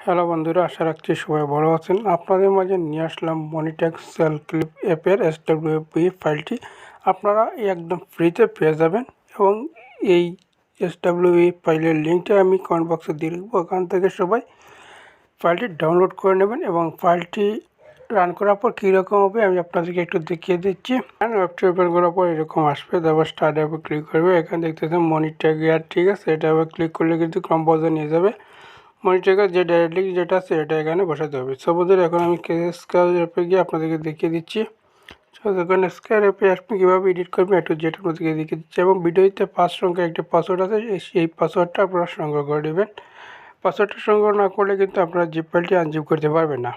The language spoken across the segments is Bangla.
হ্যালো বন্ধুরা, আশা রাখছি সবাই ভালো আছেন। আপনাদের মাঝে নিয়ে আসলাম মনিট্যাগ সেল ক্লিপ অ্যাপের এসডব্লিউপি ফাইলটি আপনারা একদম ফ্রিতে পেয়ে যাবেন এবং এই এসডব্লিউপি ফাইলের লিঙ্কটা আমি কমেন্ট বক্সে দিয়ে রাখবো। ওখান থেকে সবাই ফাইলটি ডাউনলোড করে নেবেন এবং ফাইলটি রান করার পর কীরকম হবে আমি আপনাদেরকে একটু দেখিয়ে দিচ্ছি। ওয়েবটি ওপেন করার পর এরকম আসবে, তারপর স্টার্ট অ্যাপে ক্লিক করবে। এখানে দেখতেছেন মনিট্যাগ ইয়ার, ঠিক আছে। এটা আবার ক্লিক করলে কিন্তু কম্পোজার নিয়ে যাবে। মনিট্যাগের যে ডাইরেক্টলি যেটা আছে এটা এখানে বসাতে হবে। সবুজের এখন আমি স্কেচ অ্যাপে গিয়ে আপনাদেরকে দেখিয়ে দিচ্ছি। এখানে স্কেচ অ্যাপে আপনি কীভাবে এডিট করবেন একটু যেটা আপনাদেরকে দেখিয়ে দিচ্ছি এবং ভিডিওতে 5 সংখ্যার একটি পাসওয়ার্ড আছে, সেই পাসওয়ার্ডটা আপনারা সংগ্রহ করে নেবেন। পাসওয়ার্ডটা সংগ্রহ না করলে কিন্তু আপনারা জিপ ফাইলটি আনজিপ করতে পারবেন না।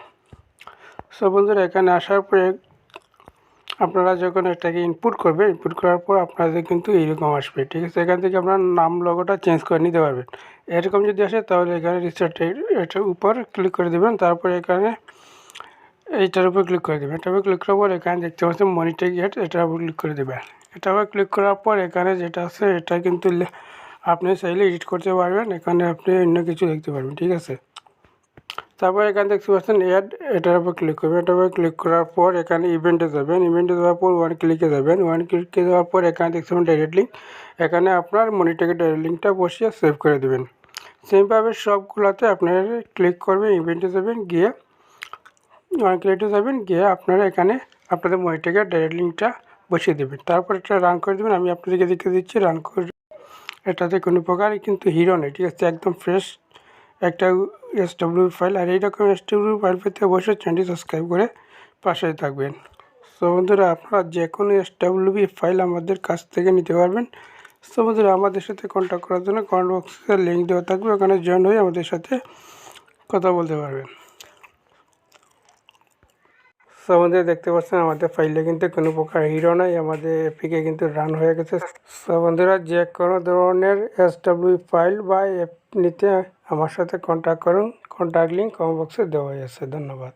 সো বন্ধুরা, এখানে আসার পরে আপনারা যখন এটাকে ইনপুট করবেন, ইনপুট করার পর আপনাদের কিন্তু এইরকম আসবে, ঠিক আছে। এখান থেকে আপনার নাম লোগোটা চেঞ্জ করে নিতে পারবেন। এরকম যদি আসে তাহলে এখানে রিসেট এটার উপর ক্লিক করে দেবেন, তারপরে এখানে এইটার উপর ক্লিক করে দেবেন। এটার উপর ক্লিক করার পর এখানে দেখতে পাচ্ছেন মনিট্যাগ ইয়ার, এটার উপর ক্লিক করে দেবেন। এটার উপর ক্লিক করার পর এখানে যেটা আছে এটা কিন্তু আপনি চাইলে এডিট করতে পারবেন। এখানে আপনি অন্য কিছু দেখতে পারবেন, ঠিক আছে। তারপর এখানে দেখতে পাচ্ছেন অ্যাড, এটার উপর ক্লিক করবেন। এটার উপর ক্লিক করার পর এখানে ইভেন্টে যাবেন। ইভেন্টে যাওয়ার পর ওয়ান ক্লিকে যাবেন। ওয়ান ক্লিকে যাওয়ার পর এখানে দেখতে পাবেন ডাইরেক্ট লিঙ্ক। এখানে আপনার মনিট্যাগের ডাইরেক্ট লিঙ্কটা বসিয়ে সেভ করে দেবেন। সেমভাবে সবগুলোতে আপনারা ক্লিক করবেন, ইভেন্টে যাবেন, গিয়ে ওয়ান ক্লিকে যাবেন, গিয়ে আপনারা এখানে আপনাদের মনিট্যাগের ডাইরেক্ট লিঙ্কটা বসিয়ে দেবেন। তারপর এটা রান করে দেবেন। আমি আপনাদেরকে দেখিয়ে দিচ্ছি রান করে। এটাতে কোনো প্রকারই কিন্তু হিরো নেই, ঠিক আছে। একদম ফ্রেশ একটা এসডব্লিউ ফাইল। আর এইরকম এসডব্লিউ ফাইল পেতে অবশ্যই চ্যানেলটি সাবস্ক্রাইব করে পাশে থাকবেন। সো বন্ধুরা, আপনারা যে কোনো এসডব্লিউ ফাইল আমাদের কাছ থেকে নিতে পারবেন। সো বন্ধুরা, আমাদের সাথে কন্ট্যাক্ট করার জন্য কমেন্ট বক্সে লিঙ্ক দেওয়া থাকবে, ওখানে জয়েন হয়ে আমাদের সাথে কথা বলতে পারবেন। সো আমাদের দেখতে পাচ্ছেন আমাদের ফাইলে কিন্তু কোনো প্রকার হিরো নাই, আমাদের এপিকে কিন্তু রান হয়ে গেছে। সো বন্ধুরা, যে কোনো ধরনের এসডব্লিউ ফাইল বা অ্যাপ নিতে আমার সাথে কন্ট্যাক্ট করুন। কন্ট্যাক্ট লিঙ্ক কমেন্ট বক্সে দেওয়া আছে। ধন্যবাদ।